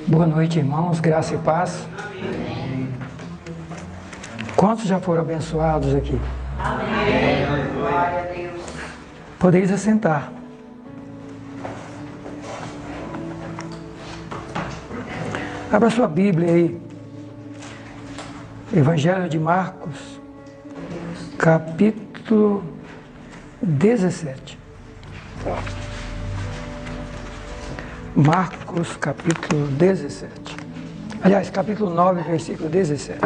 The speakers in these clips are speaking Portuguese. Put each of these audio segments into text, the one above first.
Boa noite, irmãos, graça e paz. Quantos já foram abençoados aqui? Amém. Glória a Deus. Podeis assentar. Abra sua Bíblia aí. Evangelho de Marcos, capítulo 17. Marcos, capítulo 17. Aliás, capítulo 9, versículo 17.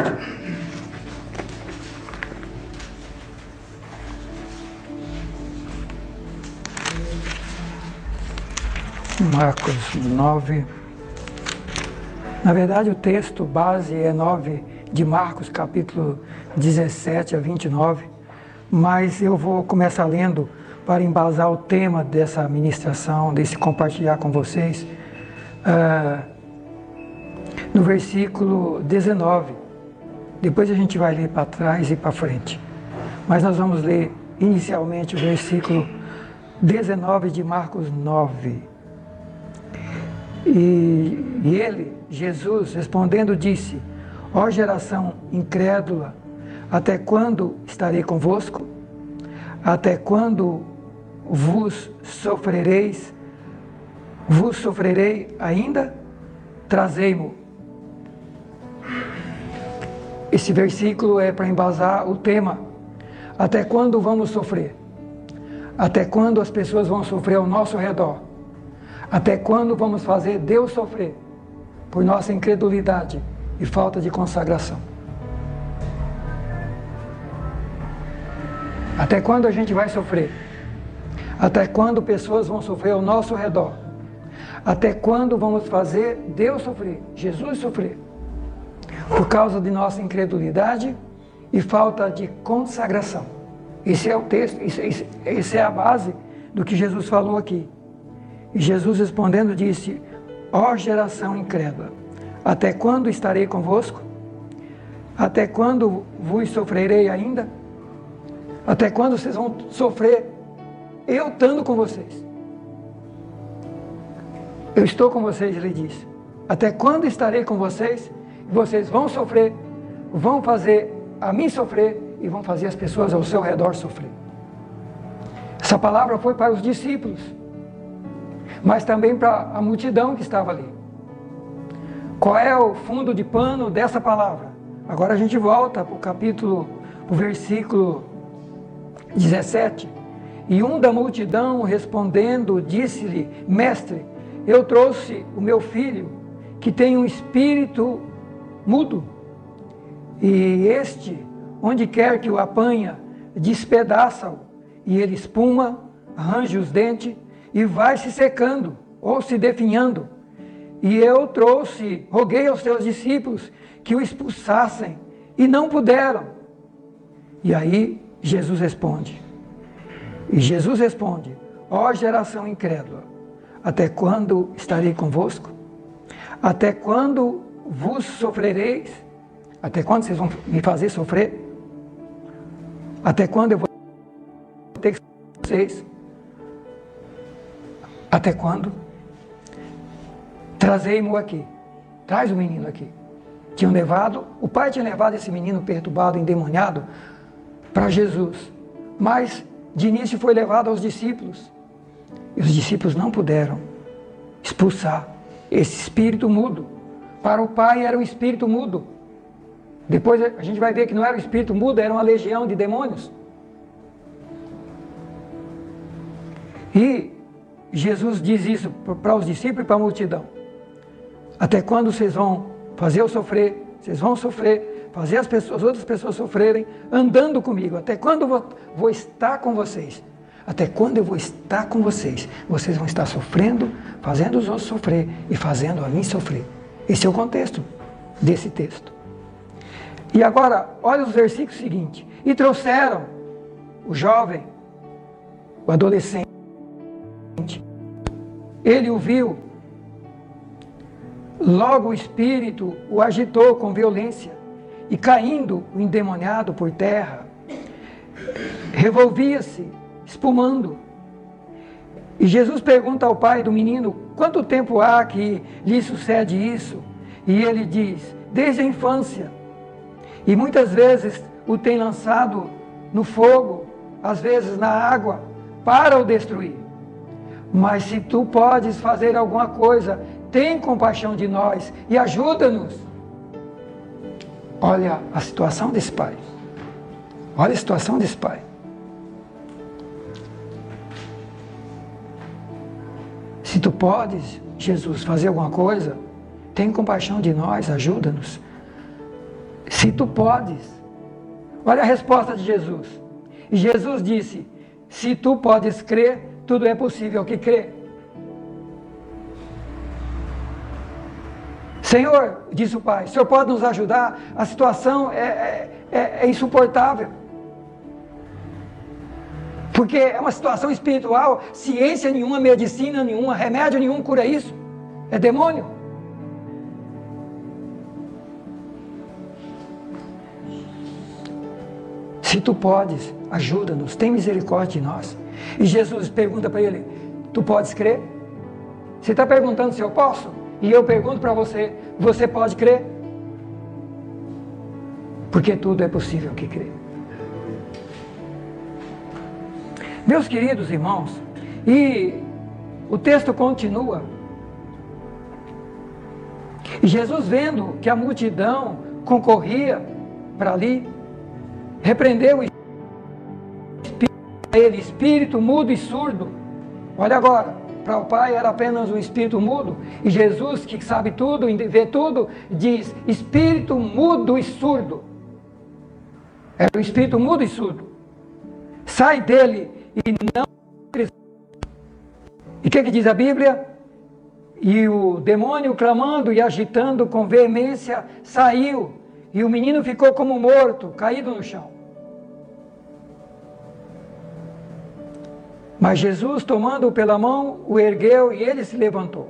Marcos 9. Na verdade, o texto base é 9 de Marcos, capítulo 17 a 29, mas eu vou começar lendo para embasar o tema dessa ministração, desse compartilhar com vocês, no versículo 19. Depois a gente vai ler para trás e para frente. Mas nós vamos ler inicialmente o versículo 19 de Marcos 9. E ele, Jesus, respondendo, disse: Ó geração incrédula, até quando estarei convosco? Até quando vos sofrerei ainda? Trazei-mo. Esse versículo é para embasar o tema. Até quando vamos sofrer? Até quando as pessoas vão sofrer ao nosso redor? Até quando vamos fazer Deus sofrer por nossa incredulidade e falta de consagração? Até quando a gente vai sofrer? Até quando pessoas vão sofrer ao nosso redor? Até quando vamos fazer Deus sofrer, Jesus sofrer, por causa de nossa incredulidade e falta de consagração? Esse é o texto, essa é a base do que Jesus falou aqui. E Jesus respondendo disse: Ó geração incrédula, até quando estarei convosco? Até quando vos sofrerei ainda? Até quando vocês vão sofrer eu estando com vocês? Eu estou com vocês, ele disse. Até quando estarei com vocês? Vocês vão sofrer, vão fazer a mim sofrer e vão fazer as pessoas ao seu redor sofrer. Essa palavra foi para os discípulos, mas também para a multidão que estava ali. Qual é o fundo de pano dessa palavra? Agora a gente volta para o capítulo, o versículo 17. E um da multidão respondendo disse-lhe: Mestre, eu trouxe o meu filho que tem um espírito mudo, e este, onde quer que o apanha, despedaça-o, e ele espuma, arranja os dentes e vai se secando ou se definhando. E eu roguei aos teus discípulos que o expulsassem e não puderam. E aí Jesus responde, ó geração incrédula, até quando estarei convosco? Até quando vos sofrereis? Até quando vocês vão me fazer sofrer? Até quando eu vou ter que vocês? Até quando? Trazei-mo aqui. Traz o menino aqui. O pai tinha levado esse menino perturbado, endemoniado, para Jesus. Mas, de início, foi levado aos discípulos. E os discípulos não puderam expulsar esse espírito mudo. Para o pai era um espírito mudo. Depois a gente vai ver que não era um espírito mudo, era uma legião de demônios. E Jesus diz isso para os discípulos e para a multidão. Até quando vocês vão fazer eu sofrer? Vocês vão sofrer, fazer as outras pessoas sofrerem, andando comigo. Até quando eu vou estar com vocês? Até quando eu vou estar com vocês? Vocês vão estar sofrendo, fazendo os outros sofrer e fazendo a mim sofrer. Esse é o contexto desse texto. E agora, olha os versículos seguintes. E trouxeram o jovem, o adolescente. Ele o viu. Logo o espírito o agitou com violência. E caindo o endemoniado por terra, revolvia-se, espumando. E Jesus pergunta ao pai do menino: quanto tempo há que lhe sucede isso? E ele diz: desde a infância. E muitas vezes o tem lançado no fogo, às vezes na água, para o destruir. Mas se tu podes fazer alguma coisa, tem compaixão de nós e ajuda-nos. Olha a situação desse pai. Olha a situação desse pai. Se tu podes, Jesus, fazer alguma coisa, tem compaixão de nós, ajuda-nos. Se tu podes. Olha a resposta de Jesus. E Jesus disse: se tu podes crer, tudo é possível que crê. Senhor, disse o pai, o Senhor pode nos ajudar? A situação é insuportável. Porque é uma situação espiritual, ciência nenhuma, medicina nenhuma, remédio nenhum cura isso. É demônio. Se tu podes, ajuda-nos, tem misericórdia de nós. E Jesus pergunta para ele: tu podes crer? Você está perguntando se eu posso? E eu pergunto para você: você pode crer? Porque tudo é possível que crê. Meus queridos irmãos, e o texto continua. E Jesus, vendo que a multidão concorria para ali, repreendeu o espírito mudo e surdo. Olha agora, para o pai era apenas um espírito mudo, e Jesus, que sabe tudo, vê tudo, diz: espírito mudo e surdo. Era o espírito mudo e surdo. Sai dele e não... E o que diz a Bíblia? E o demônio, clamando e agitando com veemência, saiu, e o menino ficou como morto, caído no chão. Mas Jesus, tomando-o pela mão, o ergueu e ele se levantou.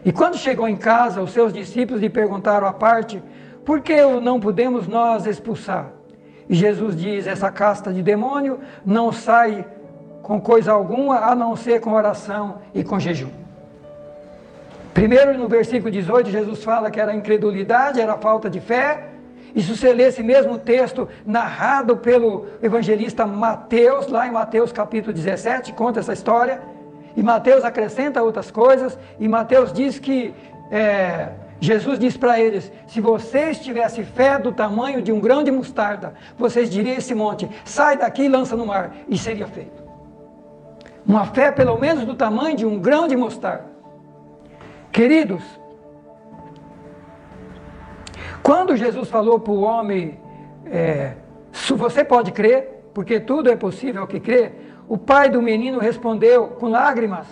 E quando chegou em casa, os seus discípulos lhe perguntaram à parte: por que o não podemos nós expulsar? E Jesus diz: essa casta de demônio não sai com coisa alguma, a não ser com oração e com jejum. Primeiro, no versículo 18, Jesus fala que era incredulidade, era falta de fé. E se você lê esse mesmo texto narrado pelo evangelista Mateus, lá em Mateus capítulo 17, conta essa história, e Mateus acrescenta outras coisas, e Mateus diz que Jesus diz para eles: se vocês tivessem fé do tamanho de um grão de mostarda, vocês diriam a esse monte: sai daqui e lança no mar, e seria feito. Uma fé pelo menos do tamanho de um grão de mostarda. Queridos, quando Jesus falou para o homem, se você pode crer, porque tudo é possível que crê, o pai do menino respondeu com lágrimas.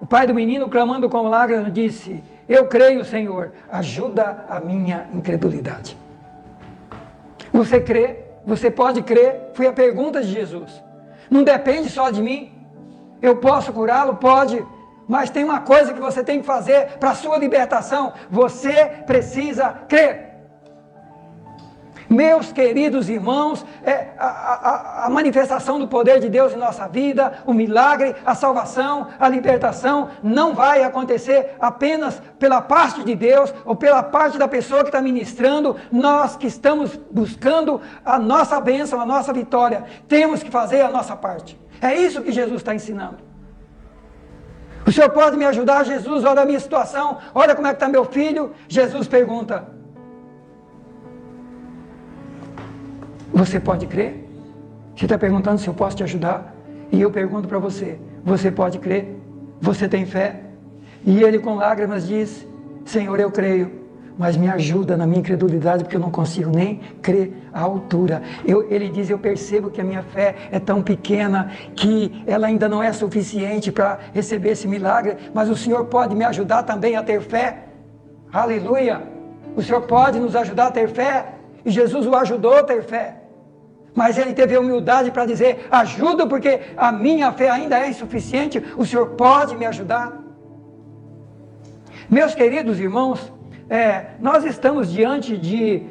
O pai do menino, clamando com lágrimas, disse: eu creio, Senhor, ajuda a minha incredulidade. Você crê? Você pode crer? Foi a pergunta de Jesus. Não depende só de mim. Eu posso curá-lo? Pode. Mas tem uma coisa que você tem que fazer para a sua libertação. Você precisa crer. Meus queridos irmãos, a manifestação do poder de Deus em nossa vida, o milagre, a salvação, a libertação, não vai acontecer apenas pela parte de Deus ou pela parte da pessoa que está ministrando. Nós que estamos buscando a nossa bênção, a nossa vitória, temos que fazer a nossa parte. É isso que Jesus está ensinando. O Senhor pode me ajudar, Jesus? Olha a minha situação, olha como é que está meu filho. Jesus pergunta: você pode crer? Você está perguntando se eu posso te ajudar? E eu pergunto para você: você pode crer? Você tem fé? E ele com lágrimas diz: Senhor, eu creio, mas me ajuda na minha incredulidade, porque eu não consigo nem crer à altura. Ele diz: eu percebo que a minha fé é tão pequena, que ela ainda não é suficiente para receber esse milagre, mas o Senhor pode me ajudar também a ter fé? Aleluia! O Senhor pode nos ajudar a ter fé? E Jesus o ajudou a ter fé. Mas ele teve a humildade para dizer: ajuda, porque a minha fé ainda é insuficiente, o Senhor pode me ajudar? Meus queridos irmãos, nós estamos diante de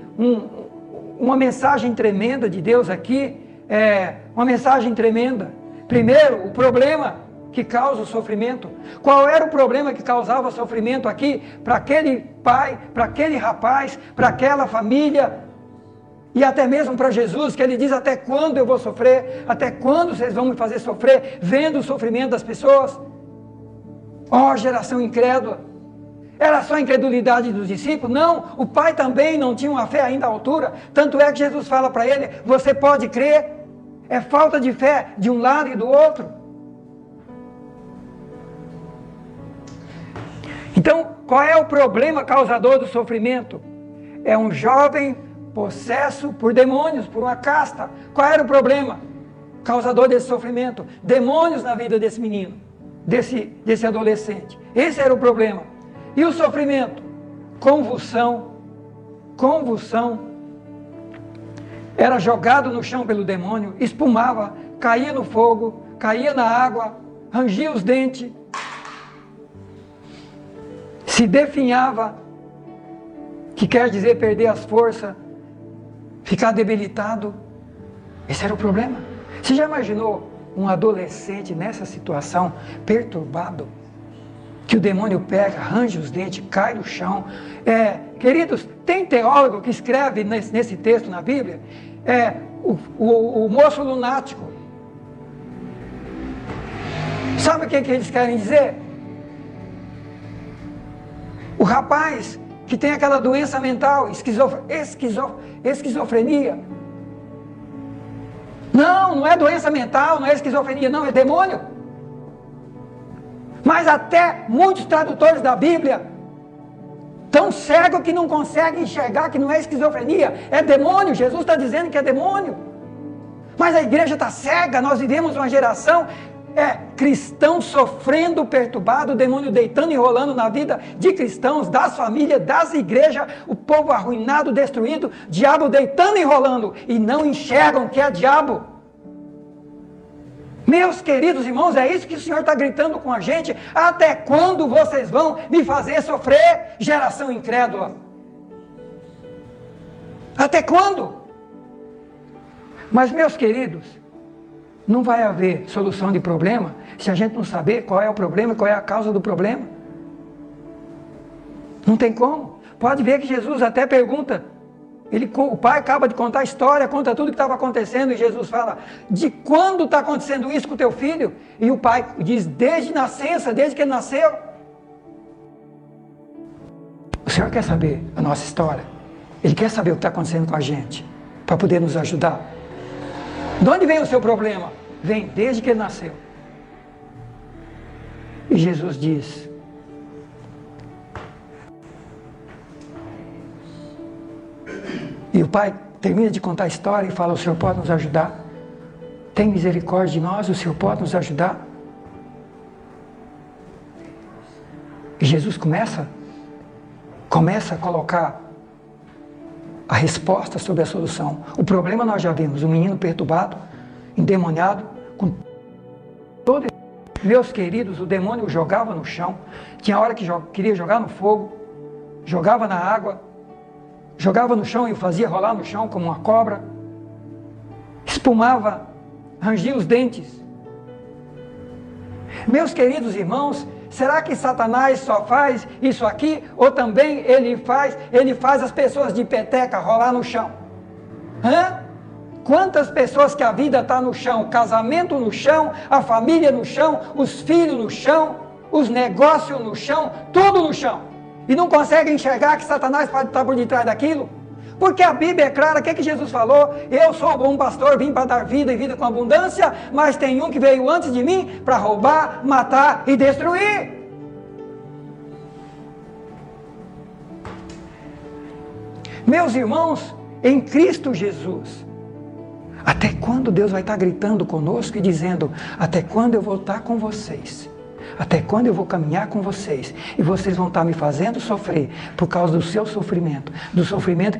uma mensagem tremenda de Deus aqui, uma mensagem tremenda. Primeiro, o problema que causa o sofrimento? Qual era o problema que causava sofrimento aqui para aquele pai, para aquele rapaz, para aquela família e até mesmo para Jesus, que ele diz: até quando eu vou sofrer? Até quando vocês vão me fazer sofrer vendo o sofrimento das pessoas? Ó, geração incrédula! Era só a incredulidade dos discípulos? Não, o pai também não tinha uma fé ainda à altura. Tanto é que Jesus fala para ele: você pode crer? É falta de fé de um lado e do outro. Então, qual é o problema causador do sofrimento? É um jovem possesso por demônios, por uma casta. Qual era o problema causador desse sofrimento? Demônios na vida desse menino, desse adolescente. Esse era o problema. E o sofrimento? Convulsão. Era jogado no chão pelo demônio, espumava, caía no fogo, caía na água, rangia os dentes, se definhava, que quer dizer perder as forças, ficar debilitado. Esse era o problema. Você já imaginou um adolescente nessa situação, perturbado, que o demônio pega, range os dentes, cai no chão? Queridos, tem teólogo que escreve nesse texto na Bíblia, o moço lunático. Sabe o que eles querem dizer? O rapaz que tem aquela doença mental, esquizofrenia. Não é doença mental, não é esquizofrenia, não, é demônio. Mas até muitos tradutores da Bíblia tão cegos que não conseguem enxergar que não é esquizofrenia, é demônio. Jesus está dizendo que é demônio. Mas a igreja está cega. Nós vivemos uma geração cristãos sofrendo, perturbado, o demônio deitando e rolando na vida de cristãos, das famílias, das igrejas, o povo arruinado, destruído, diabo deitando e rolando, e não enxergam que é diabo. Meus queridos irmãos, é isso que o Senhor está gritando com a gente: até quando vocês vão me fazer sofrer, geração incrédula? Até quando? Mas, meus queridos, não vai haver solução de problema se a gente não saber qual é o problema, qual é a causa do problema. Não tem como. Pode ver que Jesus até pergunta, o pai acaba de contar a história, conta tudo o que estava acontecendo, e Jesus fala: de quando está acontecendo isso com o teu filho? E o pai diz: desde nascença, desde que ele nasceu. O Senhor quer saber a nossa história. Ele quer saber o que está acontecendo com a gente, para poder nos ajudar. De onde vem o seu problema? Vem desde que ele nasceu. E Jesus diz: e o pai termina de contar a história e fala: o Senhor pode nos ajudar? Tem misericórdia de nós, o Senhor pode nos ajudar? E Jesus começa a colocar a resposta sobre a solução. O problema nós já vimos: um menino perturbado, endemoniado, com todo. Meus queridos, o demônio o jogava no chão, tinha hora que queria jogar no fogo, jogava na água, jogava no chão e o fazia rolar no chão como uma cobra, espumava, rangia os dentes. Meus queridos irmãos, será que Satanás só faz isso aqui? Ou também ele faz as pessoas de peteca rolar no chão? Quantas pessoas que a vida está no chão, o casamento no chão, a família no chão, os filhos no chão, os negócios no chão, tudo no chão. E não conseguem enxergar que Satanás pode estar por detrás daquilo? Porque a Bíblia é clara. O que Jesus falou? Eu sou o bom pastor, vim para dar vida e vida com abundância, mas tem um que veio antes de mim para roubar, matar e destruir. Meus irmãos, em Cristo Jesus, até quando Deus vai estar gritando conosco e dizendo: até quando eu vou estar com vocês? Até quando eu vou caminhar com vocês? E vocês vão estar me fazendo sofrer por causa do seu sofrimento, do sofrimento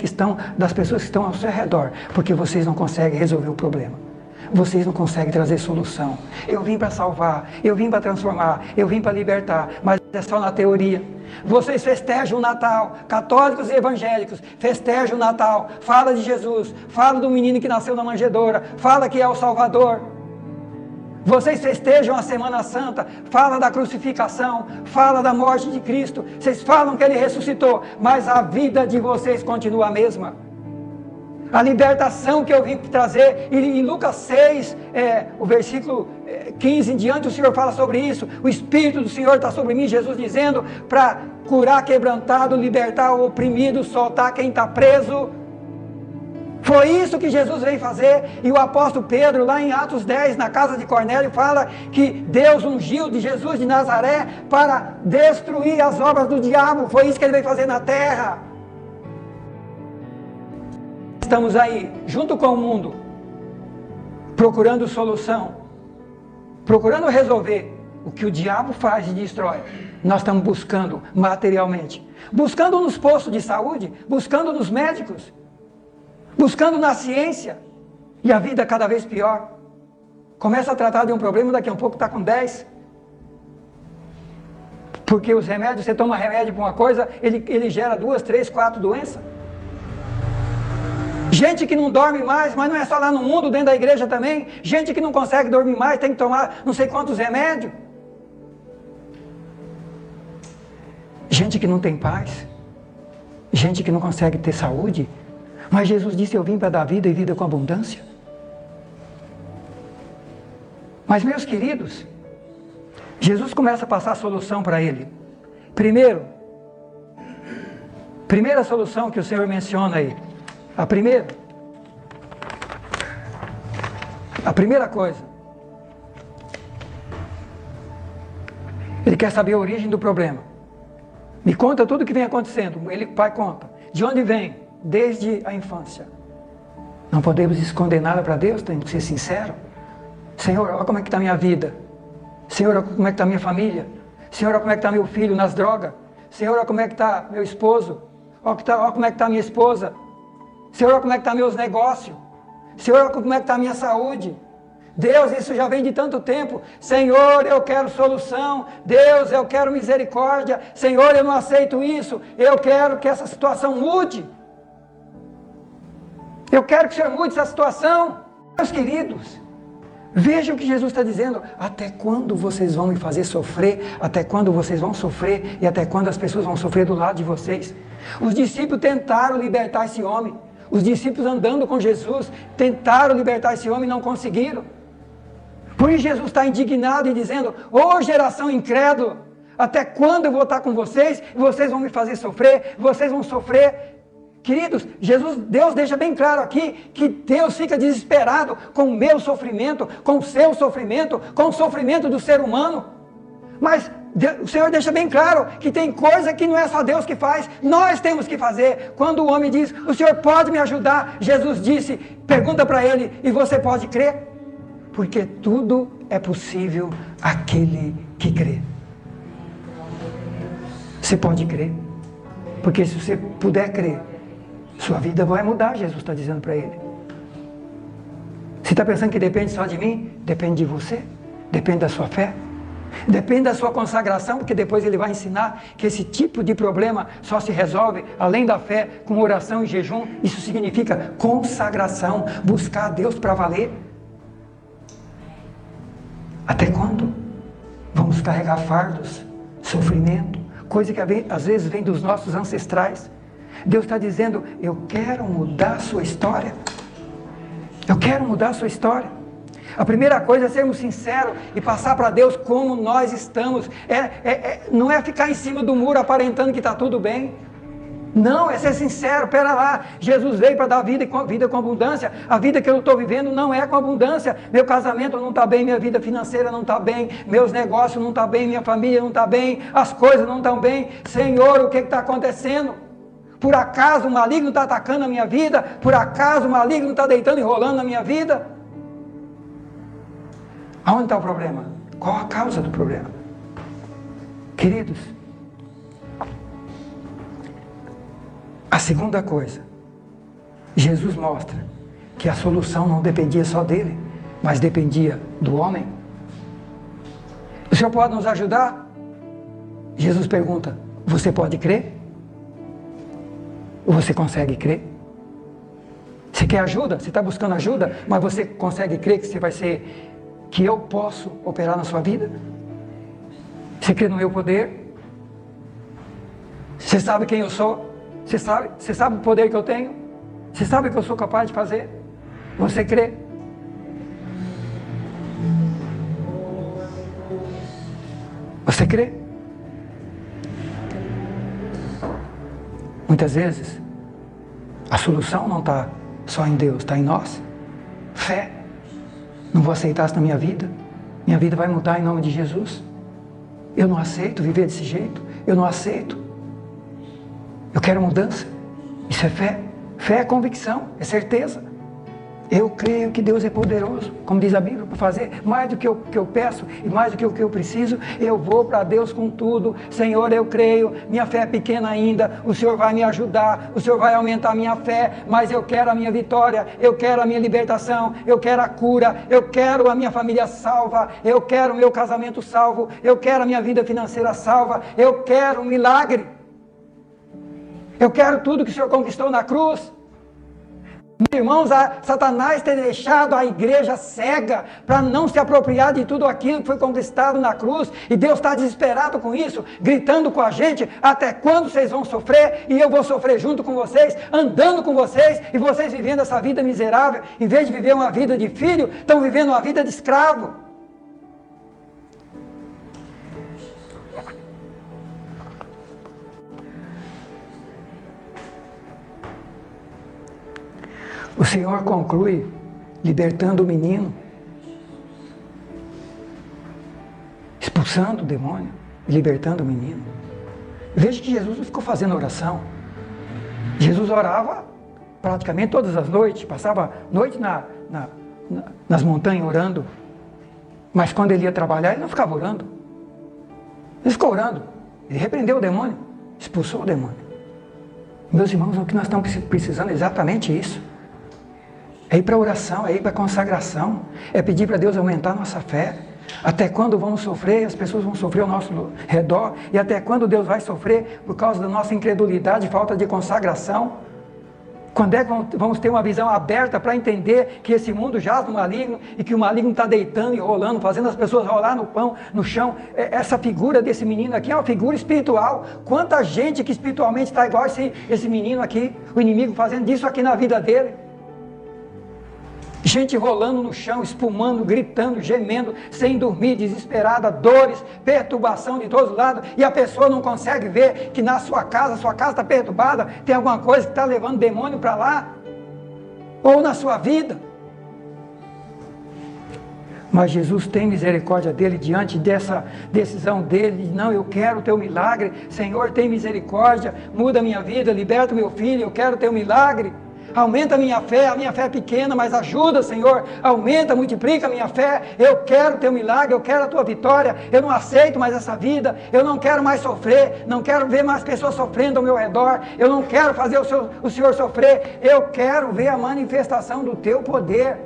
das pessoas que estão ao seu redor, porque vocês não conseguem resolver o problema. Vocês não conseguem trazer solução. Eu vim para salvar, eu vim para transformar, eu vim para libertar, mas é só na teoria. Vocês festejam o Natal, católicos e evangélicos festejam o Natal, fala de Jesus, fala do menino que nasceu na manjedoura, fala que é o Salvador. Vocês festejam a Semana Santa, falam da crucificação, falam da morte de Cristo, vocês falam que Ele ressuscitou, mas a vida de vocês continua a mesma. A libertação que eu vim trazer, e em Lucas 6, o versículo 15 em diante, o Senhor fala sobre isso. O Espírito do Senhor está sobre mim, Jesus dizendo, para curar quebrantado, libertar o oprimido, soltar quem está preso. Foi isso que Jesus veio fazer. E o apóstolo Pedro, lá em Atos 10, na casa de Cornélio, fala que Deus ungiu de Jesus de Nazaré para destruir as obras do diabo. Foi isso que ele veio fazer na terra. Estamos aí, junto com o mundo, procurando solução, procurando resolver o que o diabo faz e destrói. Nós estamos buscando materialmente, buscando nos postos de saúde, buscando nos médicos, buscando na ciência, e a vida é cada vez pior. Começa a tratar de um problema, daqui a um pouco está com 10. Porque os remédios, você toma remédio para uma coisa, ele gera 2, 3, 4 doenças. Gente que não dorme mais, mas não é só lá no mundo, dentro da igreja também. Gente que não consegue dormir mais, tem que tomar não sei quantos remédios. Gente que não tem paz. Gente que não consegue ter saúde. Mas Jesus disse, eu vim para dar vida e vida com abundância. Mas meus queridos, Jesus começa a passar a solução para ele. Primeira solução que o Senhor menciona aí. A primeira coisa. Ele quer saber a origem do problema. Me conta tudo o que vem acontecendo. Ele, pai, conta. De onde vem? Desde a infância. Não podemos esconder nada para Deus, temos que ser sinceros. Senhor, olha como é que está a minha vida. Senhor, olha como é que está a minha família. Senhor, olha como é que está meu filho nas drogas. Senhor, olha como é que está meu esposo. Olha como é que está minha esposa. Senhor, olha como é que está meus negócios. Senhor, olha como é que está a minha saúde. Deus, isso já vem de tanto tempo. Senhor, eu quero solução. Deus, eu quero misericórdia. Senhor, eu não aceito isso. Eu quero que essa situação mude. Eu quero que o Senhor mude essa situação. Meus queridos, vejam o que Jesus está dizendo. Até quando vocês vão me fazer sofrer? Até quando vocês vão sofrer? E até quando as pessoas vão sofrer do lado de vocês? Os discípulos tentaram libertar esse homem. Os discípulos andando com Jesus tentaram libertar esse homem e não conseguiram. Por isso Jesus está indignado e dizendo, ô geração incrédula, até quando eu vou estar com vocês? E vocês vão me fazer sofrer? Vocês vão sofrer? Queridos, Deus deixa bem claro aqui que Deus fica desesperado com o meu sofrimento, com o seu sofrimento, com o sofrimento do ser humano. Mas o Senhor deixa bem claro que tem coisa que não é só Deus que faz, nós temos que fazer. Quando o homem diz, o Senhor pode me ajudar? Jesus disse, pergunta para ele, e você pode crer? Porque tudo é possível àquele que crê. Você pode crer, porque se você puder crer, sua vida vai mudar, Jesus está dizendo para ele. Você está pensando que depende só de mim? Depende de você, depende da sua fé, depende da sua consagração, porque depois ele vai ensinar que esse tipo de problema só se resolve, além da fé, com oração e jejum. Isso significa consagração, buscar a Deus para valer. Até quando vamos carregar fardos, sofrimento, coisa que às vezes vem dos nossos ancestrais? Deus está dizendo, eu quero mudar a sua história. Eu quero mudar a sua história. A primeira coisa é sermos sinceros e passar para Deus como nós estamos. Não é ficar em cima do muro aparentando que está tudo bem. Não, é ser sincero. Pera lá, Jesus veio para dar vida com abundância. A vida que eu estou vivendo não é com abundância. Meu casamento não está bem, minha vida financeira não está bem, meus negócios não estão bem, minha família não está bem, as coisas não estão bem. Senhor, o que está acontecendo? Por acaso o maligno está atacando a minha vida? Por acaso o maligno está deitando e rolando na minha vida? Aonde está o problema? Qual a causa do problema? Queridos, a segunda coisa, Jesus mostra que a solução não dependia só dele, mas dependia do homem. O Senhor pode nos ajudar? Jesus pergunta, você pode crer? Ou você consegue crer? Você quer ajuda? Você está buscando ajuda? Mas você consegue crer que você vai ser que eu posso operar na sua vida? Você crê no meu poder? Você sabe quem eu sou? Você sabe o poder que eu tenho? Você sabe o que eu sou capaz de fazer? Você crê? Você crê? Muitas vezes, a solução não está só em Deus, está em nós. Fé. Não vou aceitar isso na minha vida. Minha vida vai mudar em nome de Jesus. Eu não aceito viver desse jeito. Eu não aceito. Eu quero mudança. Isso é fé. Fé é convicção, é certeza. Eu creio que Deus é poderoso, como diz a Bíblia, para fazer mais do que eu peço e mais do que o que eu preciso. Eu vou para Deus com tudo. Senhor, eu creio, minha fé é pequena ainda, o Senhor vai me ajudar, o Senhor vai aumentar a minha fé, mas eu quero a minha vitória, eu quero a minha libertação, eu quero a cura, eu quero a minha família salva, eu quero o meu casamento salvo, eu quero a minha vida financeira salva, eu quero um milagre. Eu quero tudo que o Senhor conquistou na cruz. Meus irmãos, Satanás tem deixado a igreja cega para não se apropriar de tudo aquilo que foi conquistado na cruz, e Deus está desesperado com isso, gritando com a gente: até quando vocês vão sofrer? E eu vou sofrer junto com vocês, andando com vocês, e vocês vivendo essa vida miserável, em vez de viver uma vida de filho, estão vivendo uma vida de escravo. O Senhor conclui libertando o menino, expulsando o demônio e libertando o menino. Veja que Jesus não ficou fazendo oração. Jesus orava praticamente todas as noites, passava noite nas montanhas orando. Mas quando ele ia trabalhar, ele não ficava orando. Ele ficou orando. Ele repreendeu o demônio, expulsou o demônio. Meus irmãos, o que nós estamos precisando é exatamente isso. É ir para a oração, é ir para a consagração, é pedir para Deus aumentar a nossa fé. Até quando vamos sofrer, as pessoas vão sofrer ao nosso redor, e até quando Deus vai sofrer por causa da nossa incredulidade, falta de consagração? Quando é que vamos ter uma visão aberta para entender que esse mundo jaz no maligno, e que o maligno está deitando e rolando, fazendo as pessoas rolar no chão? Essa figura desse menino aqui é uma figura espiritual. Quanta gente que espiritualmente está igual esse menino aqui, o inimigo fazendo isso aqui na vida dele. Gente rolando no chão, espumando, gritando, gemendo, sem dormir, desesperada, dores, perturbação de todos os lados, e a pessoa não consegue ver que na sua casa está perturbada, tem alguma coisa que está levando demônio para lá, ou na sua vida. Mas Jesus tem misericórdia dele diante dessa decisão dele: não, eu quero o teu milagre, Senhor, tem misericórdia, muda a minha vida, liberta o meu filho, eu quero o teu milagre. Aumenta a minha fé é pequena, mas ajuda, Senhor, aumenta, multiplica a minha fé, eu quero o teu milagre, eu quero a tua vitória, eu não aceito mais essa vida, eu não quero mais sofrer, não quero ver mais pessoas sofrendo ao meu redor, eu não quero fazer o Senhor sofrer, eu quero ver a manifestação do teu poder.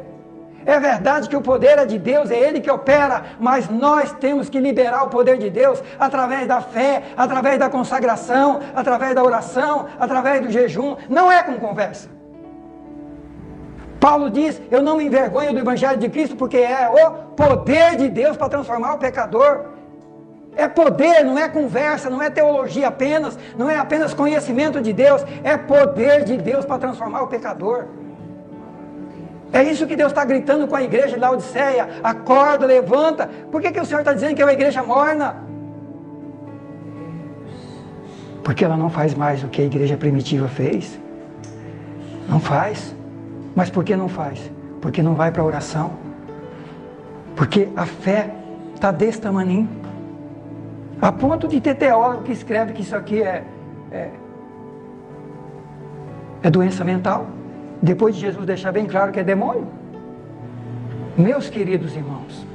É verdade que o poder é de Deus, é Ele que opera, mas nós temos que liberar o poder de Deus através da fé, através da consagração, através da oração, através do jejum, não é com conversa. Paulo diz: eu não me envergonho do Evangelho de Cristo, porque é o poder de Deus para transformar o pecador. É poder, não é conversa, não é teologia apenas, não é apenas conhecimento de Deus, é poder de Deus para transformar o pecador. É isso que Deus está gritando com a igreja de Laodiceia: acorda, levanta. Por que o Senhor está dizendo que é uma igreja morna? Porque ela não faz mais o que a igreja primitiva fez. Não faz. Mas por que não faz? Porque não vai para a oração. Porque a fé está desse tamaninho. A ponto de ter teólogo que escreve que isso aqui é doença mental. Depois de Jesus deixar bem claro que é demônio. Meus queridos irmãos,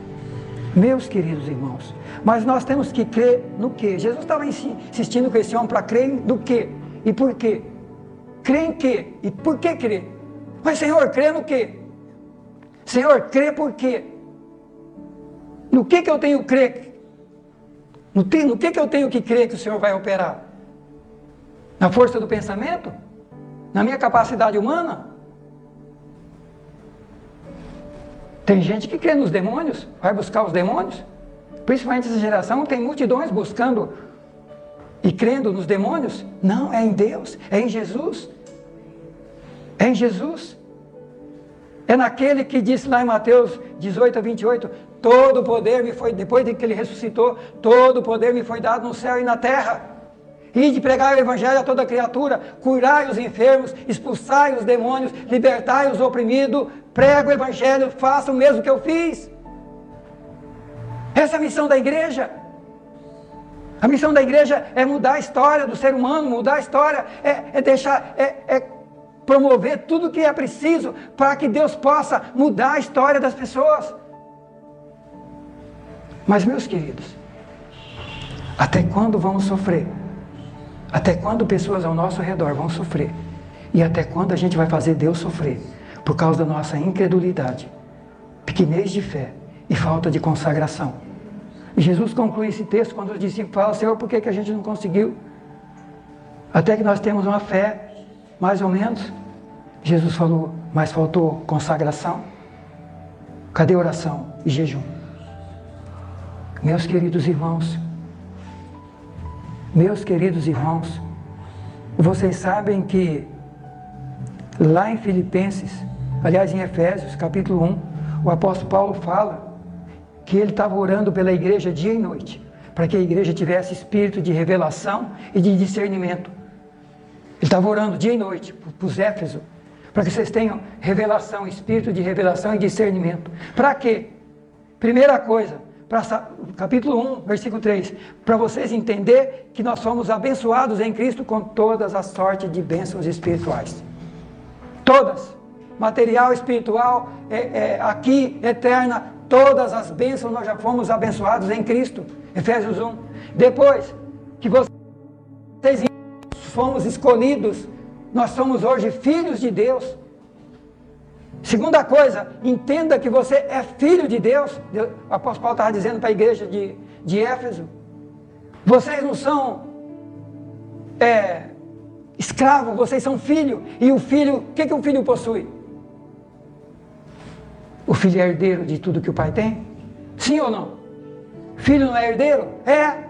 mas nós temos que crer no quê? Jesus estava insistindo com esse homem para crer do quê? E por quê? Crer em quê? E por que crer? Mas, Senhor, crê no quê? Senhor, crê por quê? No que eu tenho que crer? No que eu tenho que crer que o Senhor vai operar? Na força do pensamento? Na minha capacidade humana? Tem gente que crê nos demônios, vai buscar os demônios. Principalmente essa geração, tem multidões buscando e crendo nos demônios. Não, é em Deus, é em Jesus. É em Jesus. É naquele que disse lá em Mateus 18 a 28, todo o poder me foi, depois de que ele ressuscitou, todo o poder me foi dado no céu e na terra. E de pregar o evangelho a toda criatura, curai os enfermos, expulsai os demônios, libertai os oprimidos, prega o evangelho, faça o mesmo que eu fiz. Essa é a missão da igreja. A missão da igreja é mudar a história do ser humano, mudar a história, é promover tudo o que é preciso para que Deus possa mudar a história das pessoas. Mas, meus queridos, até quando vamos sofrer? Até quando pessoas ao nosso redor vão sofrer? E até quando a gente vai fazer Deus sofrer? Por causa da nossa incredulidade, pequenez de fé e falta de consagração. E Jesus conclui esse texto quando os discípulos falam, Senhor, por que a gente não conseguiu? Até que nós temos uma fé, mais ou menos. Jesus falou, mas faltou consagração. Cadê oração e jejum? Meus queridos irmãos, vocês sabem que lá em Filipenses, aliás em Efésios, capítulo 1, o apóstolo Paulo fala que ele estava orando pela igreja dia e noite, para que a igreja tivesse espírito de revelação e de discernimento. Ele estava orando dia e noite para os Éfesos, para que vocês tenham revelação, espírito de revelação e discernimento. Para quê? Primeira coisa, capítulo 1, versículo 3, para vocês entenderem que nós somos abençoados em Cristo com todas as sortes de bênçãos espirituais. Todas. Material, espiritual, aqui, eterna, todas as bênçãos nós já fomos abençoados em Cristo. Efésios 1. Depois que vocês fomos escolhidos, nós somos hoje filhos de Deus. Segunda coisa, entenda que você é filho de Deus. O apóstolo Paulo estava dizendo para a igreja de Éfeso, vocês não são escravos, vocês são filho. E o filho, o que o filho possui? O filho é herdeiro de tudo que o pai tem? Sim ou não? Filho não é herdeiro? É.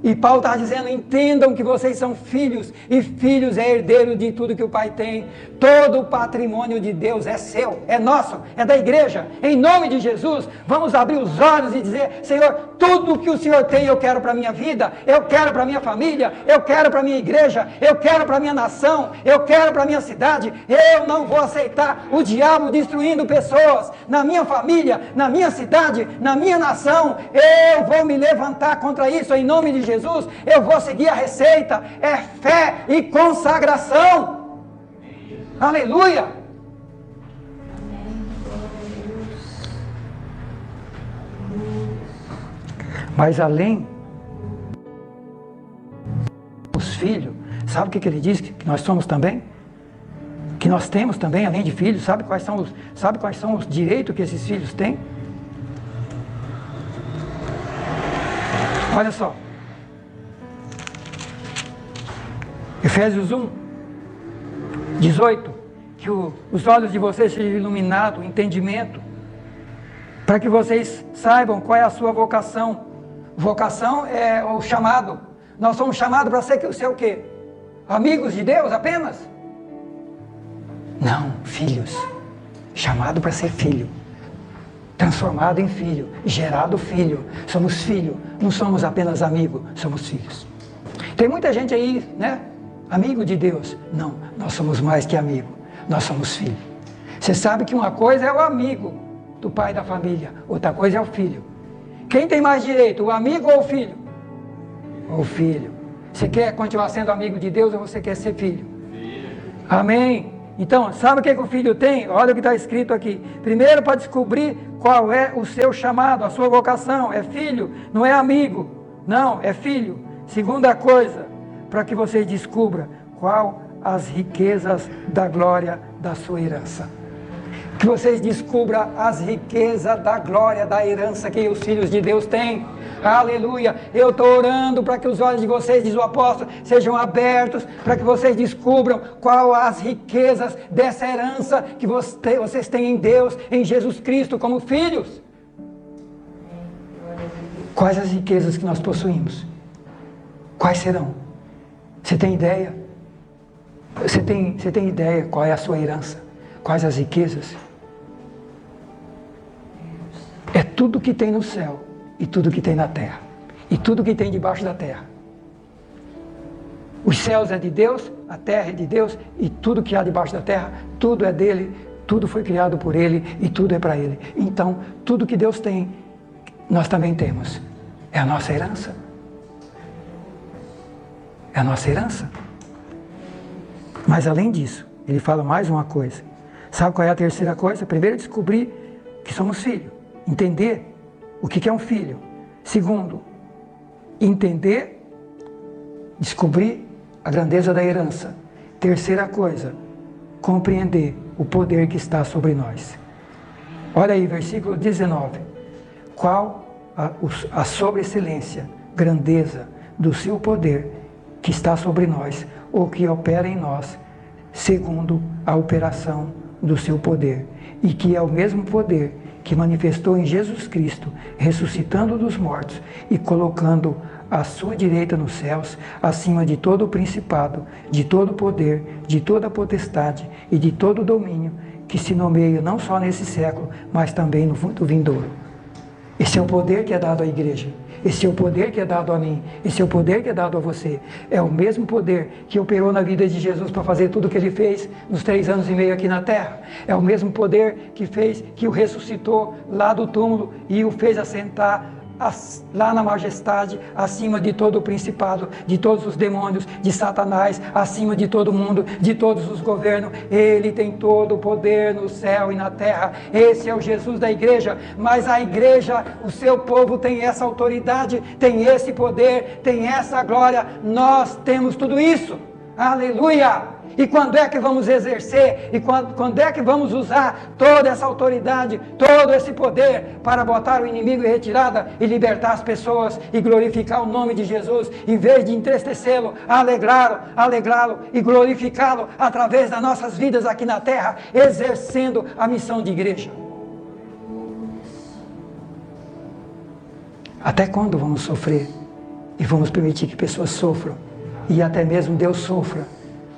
E Paulo está dizendo, entendam que vocês são filhos, e filhos é herdeiro de tudo que o Pai tem. Todo o patrimônio de Deus é seu, é nosso, é da igreja. Em nome de Jesus, vamos abrir os olhos e dizer, Senhor, tudo que o Senhor tem eu quero para a minha vida, eu quero para a minha família, eu quero para a minha igreja, eu quero para a minha nação, eu quero para a minha cidade. Eu não vou aceitar o diabo destruindo pessoas na minha família, na minha cidade, na minha nação. Eu vou me levantar contra isso em nome de Jesus. Eu vou seguir a receita, é fé e consagração. Aleluia! Mas além dos filhos, sabe o que ele diz que nós somos também? Que nós temos também, além de filhos, sabe quais são os direitos que esses filhos têm? Olha só. Efésios 1, 18, que os olhos de vocês sejam iluminados, o entendimento, para que vocês saibam qual é a sua vocação. Vocação é o chamado. Nós somos chamados para ser o quê? Amigos de Deus apenas? Não, filhos. Chamado para ser filho. Transformado em filho, gerado filho. Somos filho, não somos apenas amigos, somos filhos. Tem muita gente aí, né? Amigo de Deus. Não, nós somos mais que amigo, nós somos filho. Você sabe que uma coisa é o amigo do pai da família, outra coisa é o filho. Quem tem mais direito, o amigo ou o filho? O filho. Você quer continuar sendo amigo de Deus ou você quer ser filho? Filho. Amém? Então, sabe o que o filho tem? Olha o que está escrito aqui. Primeiro, para descobrir qual é o seu chamado, a sua vocação. É filho, não é amigo. Não, é filho. Segunda coisa, para que você descubra qual as riquezas da glória da sua herança. Que vocês descubram as riquezas da glória da herança que os filhos de Deus têm. Aleluia. Eu estou orando para que os olhos de vocês, diz o apóstolo, sejam abertos, para que vocês descubram qual as riquezas dessa herança que vocês têm em Deus, em Jesus Cristo, como filhos. Quais as riquezas que nós possuímos? Quais serão? Você tem ideia? Você tem ideia qual é a sua herança? Quais as riquezas? É tudo que tem no céu e tudo que tem na terra. E tudo que tem debaixo da terra. Os céus é de Deus, a terra é de Deus e tudo que há debaixo da terra, tudo é dele, tudo foi criado por ele e tudo é para ele. Então, tudo que Deus tem, nós também temos. É a nossa herança. É a nossa herança. Mas além disso, ele fala mais uma coisa. Sabe qual é a terceira coisa? Primeiro, descobrir que somos filhos. Entender o que é um filho. Segundo, entender, descobrir a grandeza da herança. Terceira coisa, compreender o poder que está sobre nós. Olha aí, versículo 19. Qual a sobreexcelência, grandeza do seu poder que está sobre nós, ou que opera em nós, segundo a operação do seu poder, e que é o mesmo poder que manifestou em Jesus Cristo, ressuscitando dos mortos e colocando à sua direita nos céus, acima de todo o principado, de todo o poder, de toda a potestade e de todo o domínio, que se nomeia não só nesse século, mas também no vindouro. Esse é o poder que é dado à igreja. Esse é o poder que é dado a mim. Esse é o poder que é dado a você. É o mesmo poder que operou na vida de Jesus para fazer tudo o que ele fez nos 3 anos e meio aqui na terra. É o mesmo poder que fez, que o ressuscitou lá do túmulo e o fez assentar lá na majestade, acima de todo o principado, de todos os demônios, de Satanás, acima de todo mundo, de todos os governos. Ele tem todo o poder no céu e na terra. Esse é o Jesus da igreja. Mas a igreja, o seu povo tem essa autoridade, tem esse poder, tem essa glória. Nós temos tudo isso. Aleluia! E quando é que vamos exercer? E quando é que vamos usar toda essa autoridade, todo esse poder para botar o inimigo em retirada e libertar as pessoas e glorificar o nome de Jesus, em vez de entristecê-lo, alegrá-lo e glorificá-lo através das nossas vidas aqui na terra, exercendo a missão de igreja? Até quando vamos sofrer? E vamos permitir que pessoas sofram, e até mesmo Deus sofra,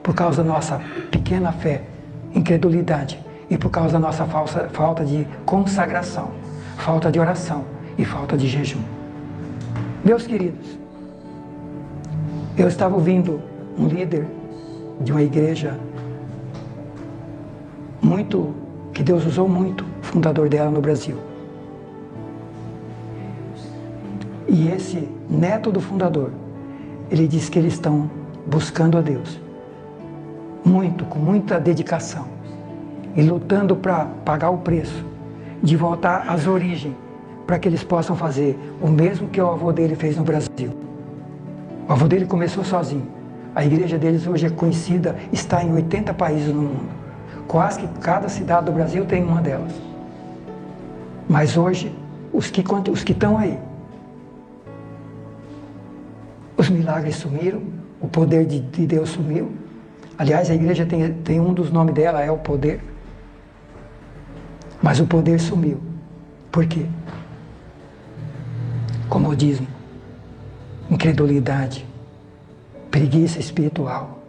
por causa da nossa pequena fé, incredulidade, e por causa da nossa falta de consagração, falta de oração e falta de jejum. Meus queridos, eu estava ouvindo um líder de uma igreja que Deus usou muito, fundador dela no Brasil. E esse neto do fundador, ele disse que eles estão buscando a Deus com muita dedicação, e lutando para pagar o preço de voltar às origens, para que eles possam fazer o mesmo que o avô dele fez no Brasil. O avô dele começou sozinho. A igreja deles hoje é conhecida, está em 80 países no mundo. Quase que cada cidade do Brasil tem uma delas. Mas hoje, os que estão aí, os milagres sumiram, o poder de Deus sumiu. Aliás, a igreja tem um dos nomes dela, é o poder. Mas o poder sumiu. Por quê? Comodismo, incredulidade, preguiça espiritual.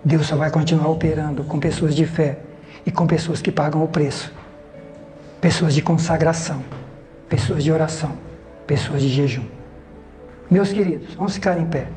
Deus só vai continuar operando com pessoas de fé e com pessoas que pagam o preço. Pessoas de consagração, pessoas de oração, pessoas de jejum. Meus queridos, vamos ficar em pé.